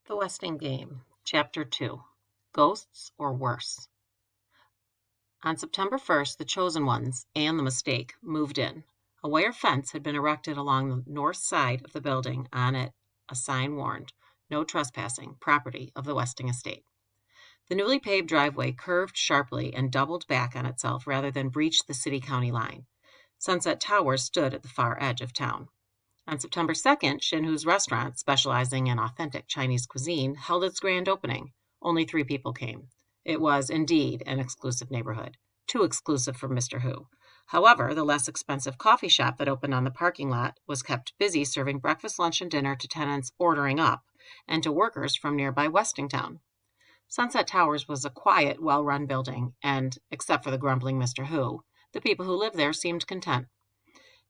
The Westing Game, Chapter 2, Ghosts or Worse. On September 1st, the Chosen Ones and the Mistake moved in. A wire fence had been erected along the north side of the building. On it, a sign warned, "No trespassing, property of the Westing estate." The newly paved driveway curved sharply and doubled back on itself rather than breach the city-county line. Sunset Towers stood at the far edge of town. On September 2nd, Shinhu's restaurant, specializing in authentic Chinese cuisine, held its grand opening. Only 3 people came. It was, indeed, an exclusive neighborhood. Too exclusive for Mr. Hu. However, the less expensive coffee shop that opened on the parking lot was kept busy serving breakfast, lunch, and dinner to tenants ordering up and to workers from nearby Westingtown. Sunset Towers was a quiet, well-run building, and, except for the grumbling Mr. Hu, the people who lived there seemed content.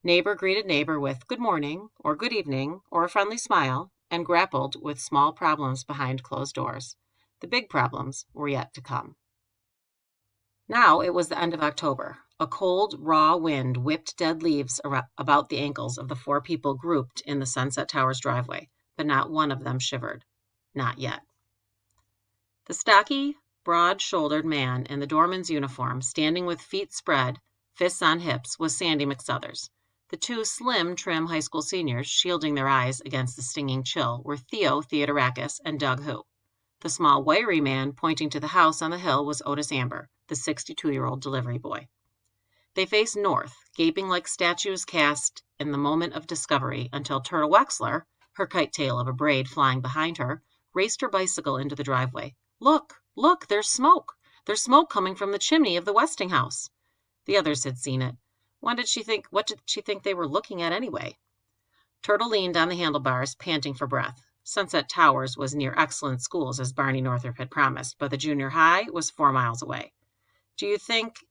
Neighbor greeted neighbor with good morning, or good evening, or a friendly smile, and grappled with small problems behind closed doors. The big problems were yet to come. Now it was the end of October. A cold, raw wind whipped dead leaves about the ankles of the 4 people grouped in the Sunset Towers driveway, but not one of them shivered. Not yet. The stocky, broad-shouldered man in the doorman's uniform, standing with feet spread, fists on hips, was Sandy McSuthers. The 2 slim, trim high school seniors, shielding their eyes against the stinging chill, were Theo Theodorakis and Doug Hu. The small, wiry man pointing to the house on the hill was Otis Amber, the 62-year-old delivery boy. They faced north, gaping like statues cast in the moment of discovery, until Turtle Wexler, her kite tail of a braid flying behind her, raced her bicycle into the driveway. Look, there's smoke. There's smoke coming from the chimney of the Westing house." The others had seen it. What did she think they were looking at anyway? Turtle leaned on the handlebars, panting for breath. Sunset Towers was near excellent schools, as Barney Northrup had promised, but the junior high was 4 miles away. Do you think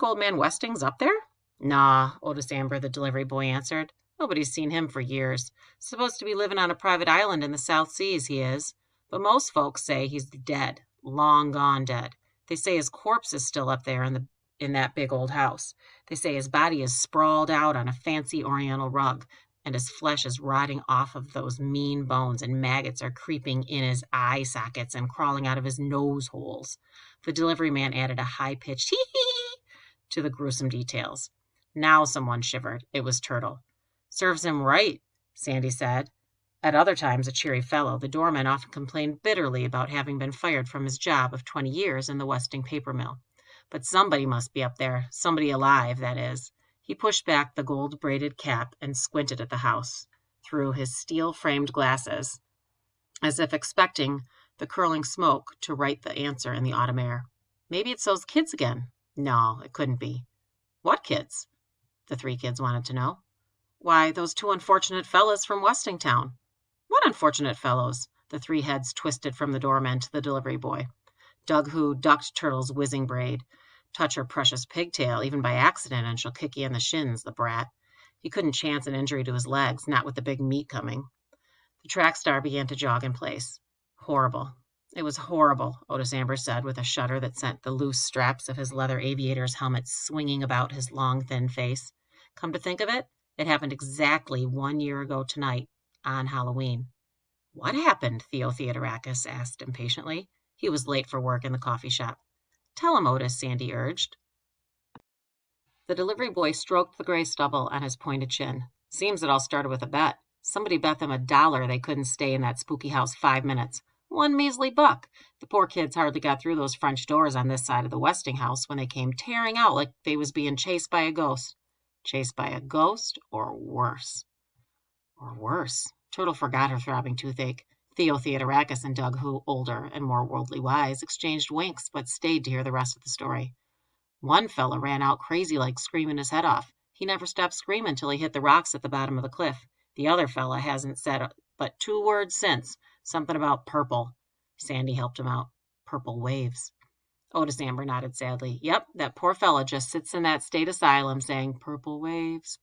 old man Westing's up there?" "Nah," Otis Amber, the delivery boy, answered. "Nobody's seen him for years. Supposed to be living on a private island in the South Seas, he is. But most folks say he's dead, long gone dead. They say his corpse is still up there in that big old house. They say his body is sprawled out on a fancy oriental rug, and his flesh is rotting off of those mean bones, and maggots are creeping in his eye sockets and crawling out of his nose holes." The delivery man added a high-pitched hee-hee to the gruesome details. Now someone shivered. It was Turtle. "Serves him right," Sandy said. At other times a cheery fellow, the doorman often complained bitterly about having been fired from his job of 20 years in the Westing paper mill. But somebody must be up there, somebody alive, that is. He pushed back the gold-braided cap and squinted at the house through his steel-framed glasses, as if expecting the curling smoke to write the answer in the autumn air. "Maybe it's those kids again." No, it couldn't be. "What kids?" the 3 kids wanted to know. "Why, those 2 unfortunate fellows from Westingtown." "What unfortunate fellows?" The 3 heads twisted from the doorman to the delivery boy. Doug Hu ducked Turtle's whizzing braid. "Touch her precious pigtail, even by accident, and she'll kick you in the shins, the brat." He couldn't chance an injury to his legs, not with the big meat coming. The track star began to jog in place. "Horrible. It was horrible," Otis Amber said, with a shudder that sent the loose straps of his leather aviator's helmet swinging about his long, thin face. "Come to think of it, it happened exactly 1 year ago tonight, on Halloween." "What happened?" Theo Theodorakis asked impatiently. He was late for work in the coffee shop. "Tell him, Otis," Sandy urged. The delivery boy stroked the gray stubble on his pointed chin. "Seems it all started with a bet. Somebody bet them $1 they couldn't stay in that spooky house 5 minutes. 1 measly buck. The poor kids hardly got through those French doors on this side of the Westing house when they came tearing out like they was being chased by a ghost." Chased by a ghost, or worse? Or worse. Turtle forgot her throbbing toothache. Theo Theodorakis and Doug Hu, older and more worldly wise, exchanged winks, but stayed to hear the rest of the story. "One fella ran out crazy-like, screaming his head off. He never stopped screaming till he hit the rocks at the bottom of the cliff. The other fella hasn't said but 2 words since. Something about purple." Sandy helped him out. "Purple waves." Otis Amber nodded sadly. "Yep, that poor fella just sits in that state asylum saying 'purple waves,'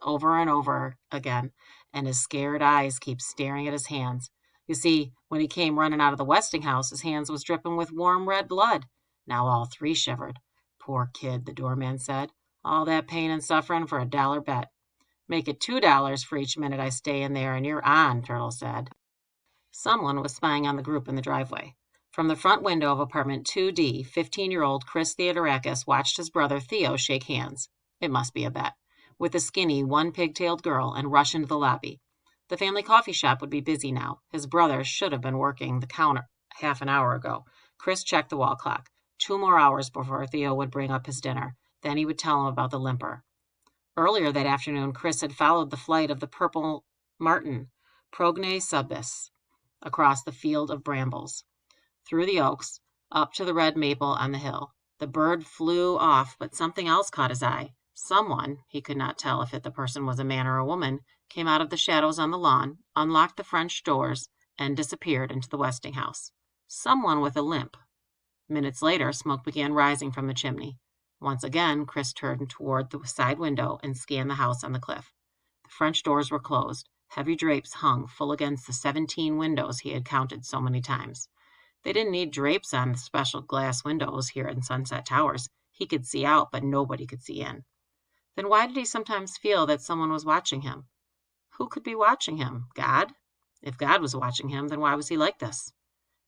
over and over again, and his scared eyes keep staring at his hands. You see, when he came running out of the Westing house, his hands was dripping with warm red blood." Now all 3 shivered. "Poor kid," the doorman said. "All that pain and suffering for $1 bet." "Make it $2 for each minute I stay in there, and you're on," Turtle said. Someone was spying on the group in the driveway. From the front window of apartment 2D, 15-year-old Chris Theodorakis watched his brother Theo shake hands. It must be a bet. With a skinny, one-pigtailed girl and rush into the lobby. The family coffee shop would be busy now. His brother should have been working the counter half an hour ago. Chris checked the wall clock. 2 more hours before Theo would bring up his dinner. Then he would tell him about the limper. Earlier that afternoon, Chris had followed the flight of the purple martin, Progne subis, across the field of brambles, through the oaks, up to the red maple on the hill. The bird flew off, but something else caught his eye. Someone, he could not tell if the person was a man or a woman, came out of the shadows on the lawn, unlocked the French doors, and disappeared into the Westinghouse. Someone with a limp. Minutes later, smoke began rising from the chimney. Once again, Chris turned toward the side window and scanned the house on the cliff. The French doors were closed. Heavy drapes hung full against the 17 windows he had counted so many times. They didn't need drapes on the special glass windows here in Sunset Towers. He could see out, but nobody could see in. Then why did he sometimes feel that someone was watching him? Who could be watching him? God? If God was watching him, then why was he like this?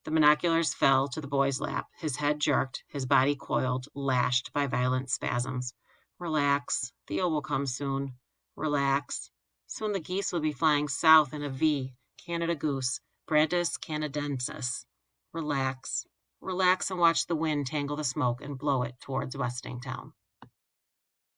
The binoculars fell to the boy's lap. His head jerked, his body coiled, lashed by violent spasms. Relax. Theo will come soon. Relax. Soon the geese will be flying south in a V. Canada goose. Brantus canadensis. Relax. Relax and watch the wind tangle the smoke and blow it towards Westingtown.